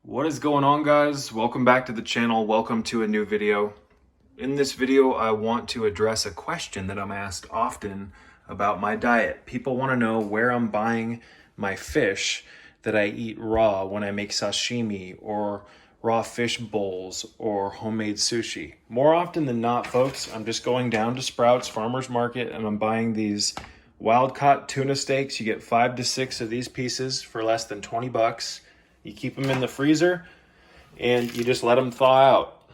What is going on, guys? Welcome back to the channel. Welcome to a new video. In this video, I want to address a question that I'm asked often about my diet. People want to know where I'm buying my fish that I eat raw when I make sashimi or raw fish bowls or homemade sushi. More often than not, folks, I'm just going down to Sprouts Farmers Market and I'm buying these wild-caught tuna steaks. You get 5 to 6 of these pieces for less than 20 bucks. You keep them in the freezer and you just let them thaw out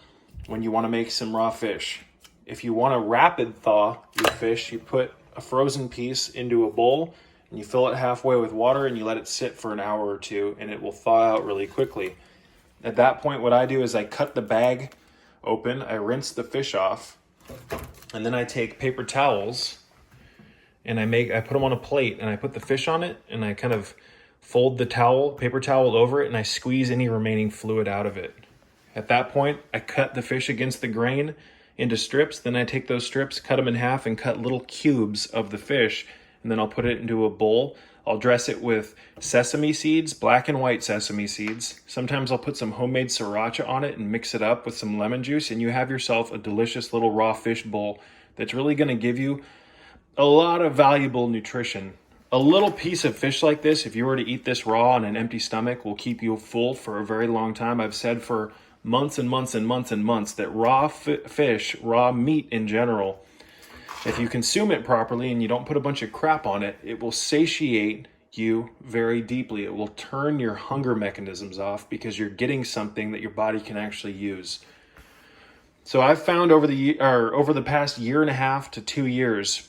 when you want to make some raw fish. If you want to rapid thaw your fish, you put a frozen piece into a bowl and you fill it halfway with water and you let it sit for an hour or two and it will thaw out really quickly. At that point, what I do is I cut the bag open, I rinse the fish off, and then I take paper towels and I put them on a plate and I put the fish on it and I kind of fold the paper towel over it, and I squeeze any remaining fluid out of it. At that point, I cut the fish against the grain into strips. Then I take those strips, cut them in half, and cut little cubes of the fish, and then I'll put it into a bowl. I'll dress it with sesame seeds, black and white sesame seeds. Sometimes I'll put some homemade sriracha on it and mix it up with some lemon juice, and you have yourself a delicious little raw fish bowl that's really going to give you a lot of valuable nutrition. A little piece of fish like this, if you were to eat this raw on an empty stomach, will keep you full for a very long time. I've said for months and months and months and months that raw fish, raw meat in general, if you consume it properly and you don't put a bunch of crap on it, it will satiate you very deeply. It will turn your hunger mechanisms off because you're getting something that your body can actually use. So I've found over the past year and a half to 2 years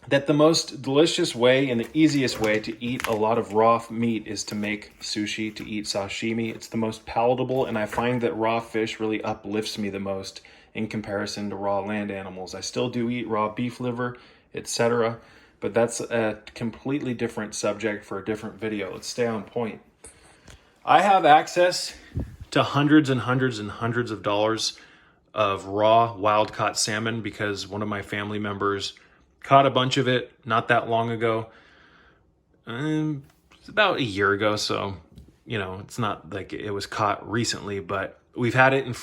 that the most delicious way and the easiest way to eat a lot of raw meat is to make sushi, to eat sashimi. It's the most palatable, and I find that raw fish really uplifts me the most in comparison to raw land animals. I still do eat raw beef liver, etc., but that's a completely different subject for a different video. Let's stay on point. I have access to hundreds and hundreds and hundreds of dollars of raw wild-caught salmon because one of my family members caught a bunch of it not that long ago. It's about a year ago, so, it's not like it was caught recently, but we've had it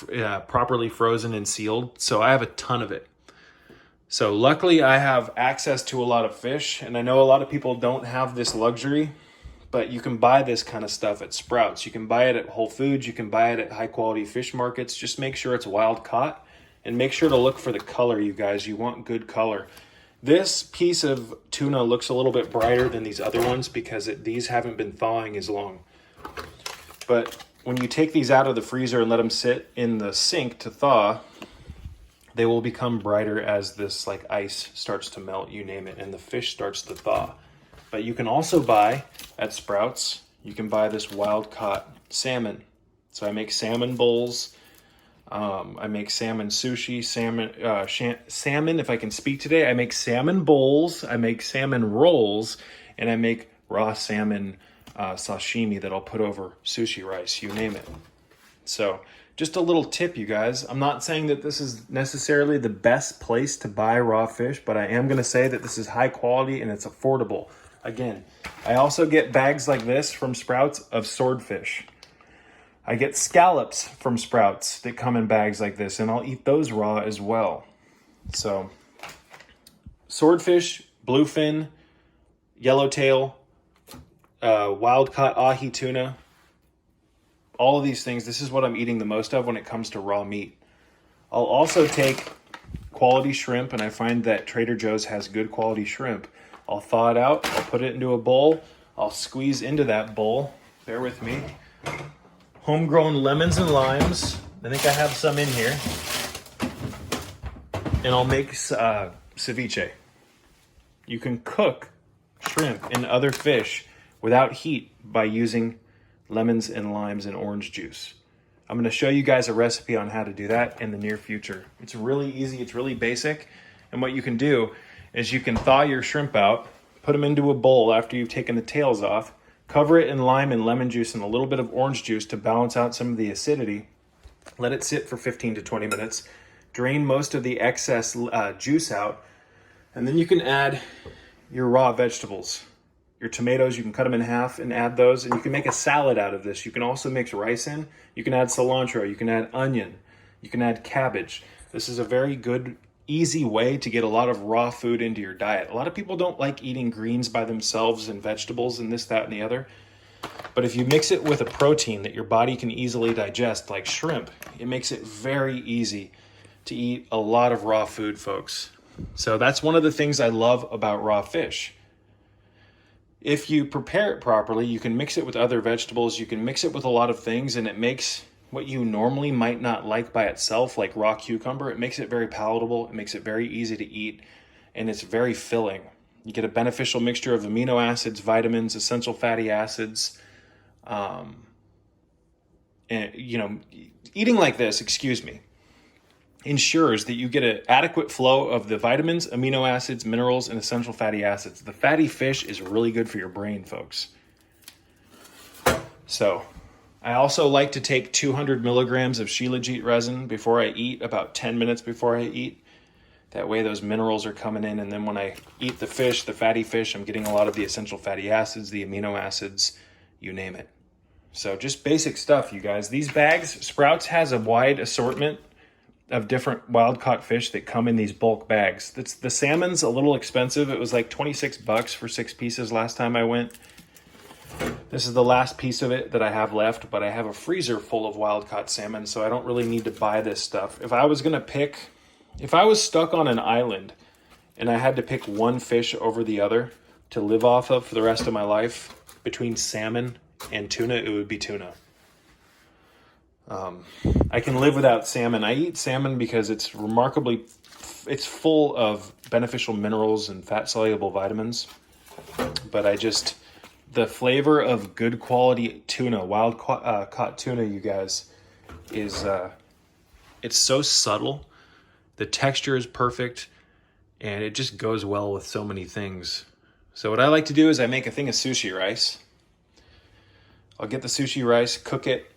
properly frozen and sealed, so I have a ton of it. So luckily I have access to a lot of fish, and I know a lot of people don't have this luxury, but you can buy this kind of stuff at Sprouts. You can buy it at Whole Foods. You can buy it at high-quality fish markets. Just make sure it's wild-caught, and make sure to look for the color, you guys. You want good color. This piece of tuna looks a little bit brighter than these other ones because these haven't been thawing as long. But when you take these out of the freezer and let them sit in the sink to thaw, they will become brighter as this like ice starts to melt, you name it, and the fish starts to thaw. But you can also buy at Sprouts, you can buy this wild-caught salmon. So I make salmon bowls. I make salmon sushi, salmon, if I can speak today. I make salmon bowls, I make salmon rolls, and I make raw salmon sashimi that I'll put over sushi rice, you name it. So just a little tip, you guys. I'm not saying that this is necessarily the best place to buy raw fish, but I am going to say that this is high quality and it's affordable. Again, I also get bags like this from Sprouts of swordfish. I get scallops from Sprouts that come in bags like this, and I'll eat those raw as well. So, swordfish, bluefin, yellowtail, wild-caught ahi tuna, all of these things, this is what I'm eating the most of when it comes to raw meat. I'll also take quality shrimp, and I find that Trader Joe's has good quality shrimp. I'll thaw it out, I'll put it into a bowl, I'll squeeze into that bowl, bear with me, homegrown lemons and limes. I think I have some in here. And I'll make ceviche. You can cook shrimp and other fish without heat by using lemons and limes and orange juice. I'm going to show you guys a recipe on how to do that in the near future. It's really easy. It's really basic. And what you can do is you can thaw your shrimp out, put them into a bowl after you've taken the tails off, cover it in lime and lemon juice and a little bit of orange juice to balance out some of the acidity. Let it sit for 15 to 20 minutes. Drain most of the excess juice out. And then you can add your raw vegetables. Your tomatoes, you can cut them in half and add those, and you can make a salad out of this. You can also mix rice in. You can add cilantro, you can add onion, you can add cabbage. This is a very good, easy way to get a lot of raw food into your diet. A lot of people don't like eating greens by themselves and vegetables and this, that, and the other. But if you mix it with a protein that your body can easily digest, like shrimp, it makes it very easy to eat a lot of raw food, folks. So that's one of the things I love about raw fish. If you prepare it properly, you can mix it with other vegetables, you can mix it with a lot of things, and it makes what you normally might not like by itself, like raw cucumber, it makes it very palatable, it makes it very easy to eat, and it's very filling. You get a beneficial mixture of amino acids, vitamins, essential fatty acids. And, eating like this, ensures that you get an adequate flow of the vitamins, amino acids, minerals, and essential fatty acids. The fatty fish is really good for your brain, folks. So I also like to take 200 milligrams of shilajit resin before I eat, about 10 minutes before I eat. That way those minerals are coming in, and then when I eat the fish, the fatty fish, I'm getting a lot of the essential fatty acids, the amino acids, you name it. So just basic stuff, you guys. These bags, Sprouts has a wide assortment of different wild-caught fish that come in these bulk bags. The salmon's a little expensive. It was like $26 for 6 pieces last time I went. This is the last piece of it that I have left, but I have a freezer full of wild-caught salmon, so I don't really need to buy this stuff. If I was stuck on an island and I had to pick one fish over the other to live off of for the rest of my life, between salmon and tuna, it would be tuna. I can live without salmon. I eat salmon because it's full of beneficial minerals and fat-soluble vitamins. But the flavor of good quality tuna, wild-caught tuna, you guys, is it's so subtle. The texture is perfect, and it just goes well with so many things. So what I like to do is I make a thing of sushi rice. I'll get the sushi rice, cook it,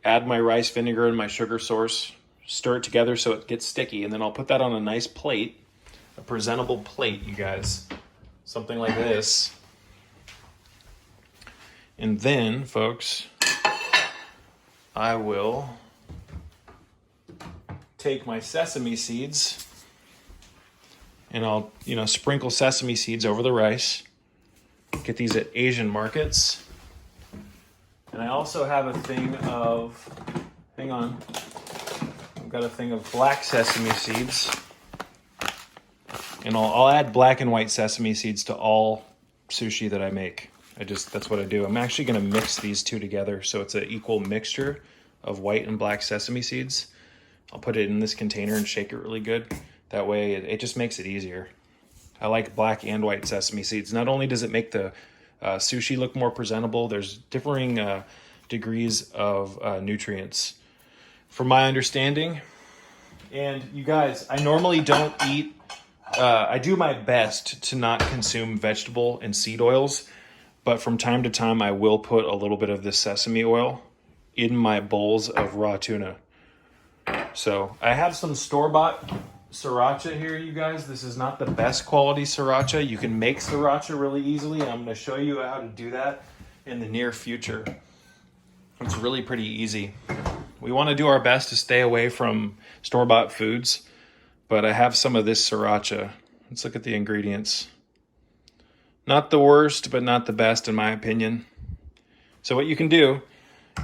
add my rice vinegar and my sugar source, stir it together so it gets sticky, and then I'll put that on a nice plate, a presentable plate, you guys. Something like this. And then, folks, I will take my sesame seeds and I'll, sprinkle sesame seeds over the rice. Get these at Asian markets. And I also have a thing of, I've got a thing of black sesame seeds. And I'll add black and white sesame seeds to all sushi that I make. That's what I do. I'm actually going to mix these two together so it's an equal mixture of white and black sesame seeds. I'll put it in this container and shake it really good. That way it just makes it easier. I like black and white sesame seeds. Not only does it make the sushi look more presentable, there's differing degrees of nutrients from my understanding. And you guys, I normally don't eat, I do my best to not consume vegetable and seed oils, but from time to time I will put a little bit of this sesame oil in my bowls of raw tuna. So I have some store-bought sriracha here, you guys. This is not the best quality sriracha. You can make sriracha really easily, and I'm going to show you how to do that in the near future. It's really pretty easy. We want to do our best to stay away from store-bought foods, but I have some of this sriracha. Let's look at the ingredients. Not the worst, but not the best in my opinion. So what you can do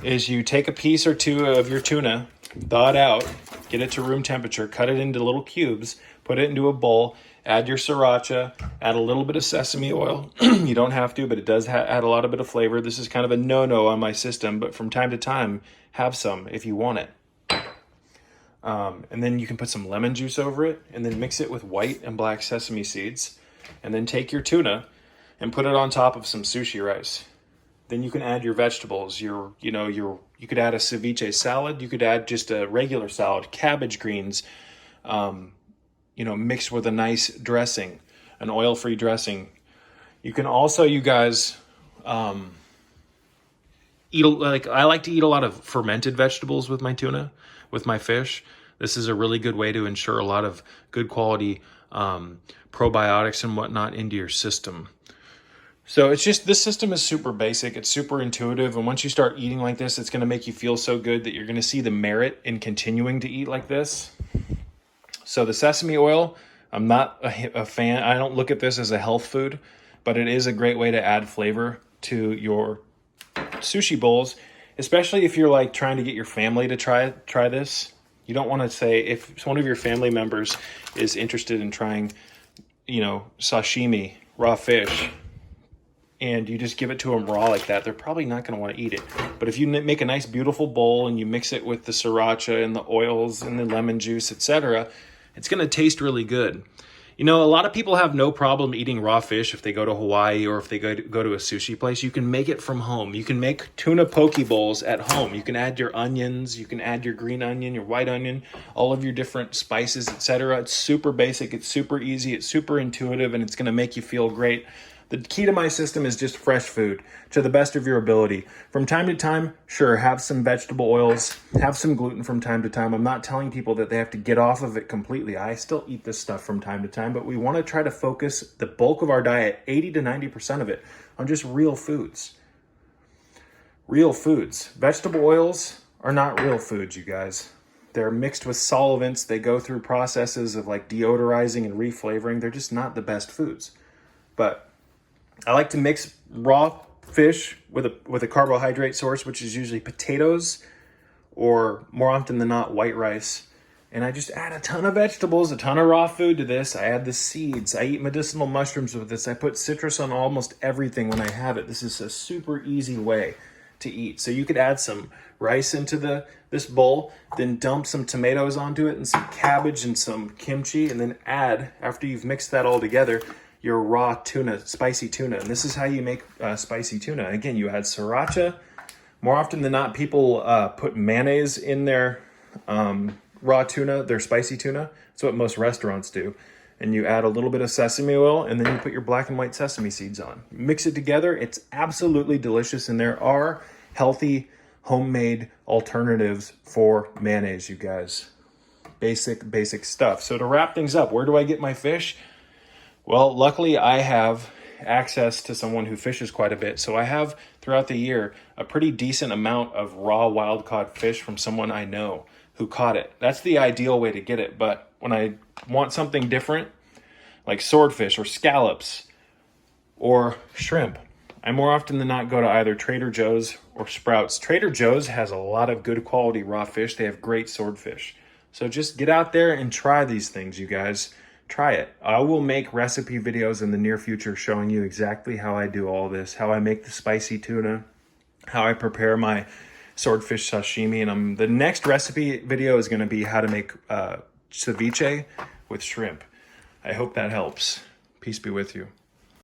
is you take a piece or two of your tuna, thaw it out, get it to room temperature, cut it into little cubes, put it into a bowl, add your sriracha, add a little bit of sesame oil. You don't have to, but it does add a lot of bit of flavor. This is kind of a no-no on my system, but from time to time, have some if you want it. And then you can put some lemon juice over it, and then mix it with white and black sesame seeds, and then take your tuna and put it on top of some sushi rice. Then you can add your vegetables. You could add a ceviche salad. You could add just a regular salad, cabbage greens, mixed with a nice dressing, an oil-free dressing. You can also, you guys, I like to eat a lot of fermented vegetables with my tuna, with my fish. This is a really good way to ensure a lot of good quality probiotics and whatnot into your system. So it's just, this system is super basic. It's super intuitive. And once you start eating like this, it's going to make you feel so good that you're going to see the merit in continuing to eat like this. So the sesame oil, I'm not a fan. I don't look at this as a health food, but it is a great way to add flavor to your sushi bowls, especially if you're like trying to get your family to try this. You don't want to say, if one of your family members is interested in trying, you know, sashimi, raw fish, and you just give it to them raw like that, they're probably not going to want to eat it. But if you make a nice beautiful bowl and you mix it with the sriracha and the oils and the lemon juice, etc., it's going to taste really good. You know, a lot of people have no problem eating raw fish if they go to Hawaii or if they go to a sushi place. You can make it from home. You can make tuna poke bowls at home. You can add your onions. You can add your green onion, your white onion, all of your different spices, etc. It's super basic. It's super easy. It's super intuitive, and it's going to make you feel great. The key to my system is just fresh food to the best of your ability. From time to time, sure, have some vegetable oils, have some gluten from time to time. I'm not telling people that they have to get off of it completely. I still eat this stuff from time to time, but we want to try to focus the bulk of our diet, 80 to 90% of it, on just real foods. Real foods. Vegetable oils are not real foods, you guys. They're mixed with solvents. They go through processes of like deodorizing and reflavoring. They're just not the best foods. But I like to mix raw fish with a carbohydrate source, which is usually potatoes or more often than not white rice. And I just add a ton of vegetables, a ton of raw food to this. I add the seeds. I eat medicinal mushrooms with this. I put citrus on almost everything when I have it. This is a super easy way to eat. So you could add some rice into this bowl, then dump some tomatoes onto it and some cabbage and some kimchi, and then add, after you've mixed that all together, your raw tuna, spicy tuna. And this is how you make spicy tuna. Again, you add sriracha. More often than not, people put mayonnaise in their raw tuna, their spicy tuna. That's what most restaurants do. And you add a little bit of sesame oil, and then you put your black and white sesame seeds on. Mix it together. It's absolutely delicious, and there are healthy, homemade alternatives for mayonnaise, you guys. Basic stuff. So to wrap things up, where do I get my fish? Well, luckily I have access to someone who fishes quite a bit. So I have, throughout the year, a pretty decent amount of raw wild-caught fish from someone I know who caught it. That's the ideal way to get it. But when I want something different, like swordfish or scallops or shrimp, I more often than not go to either Trader Joe's or Sprouts. Trader Joe's has a lot of good quality raw fish. They have great swordfish. So just get out there and try these things, you guys. Try it. I will make recipe videos in the near future showing you exactly how I do all this, how I make the spicy tuna, how I prepare my swordfish sashimi. And the next recipe video is going to be how to make ceviche with shrimp. I hope that helps. Peace be with you.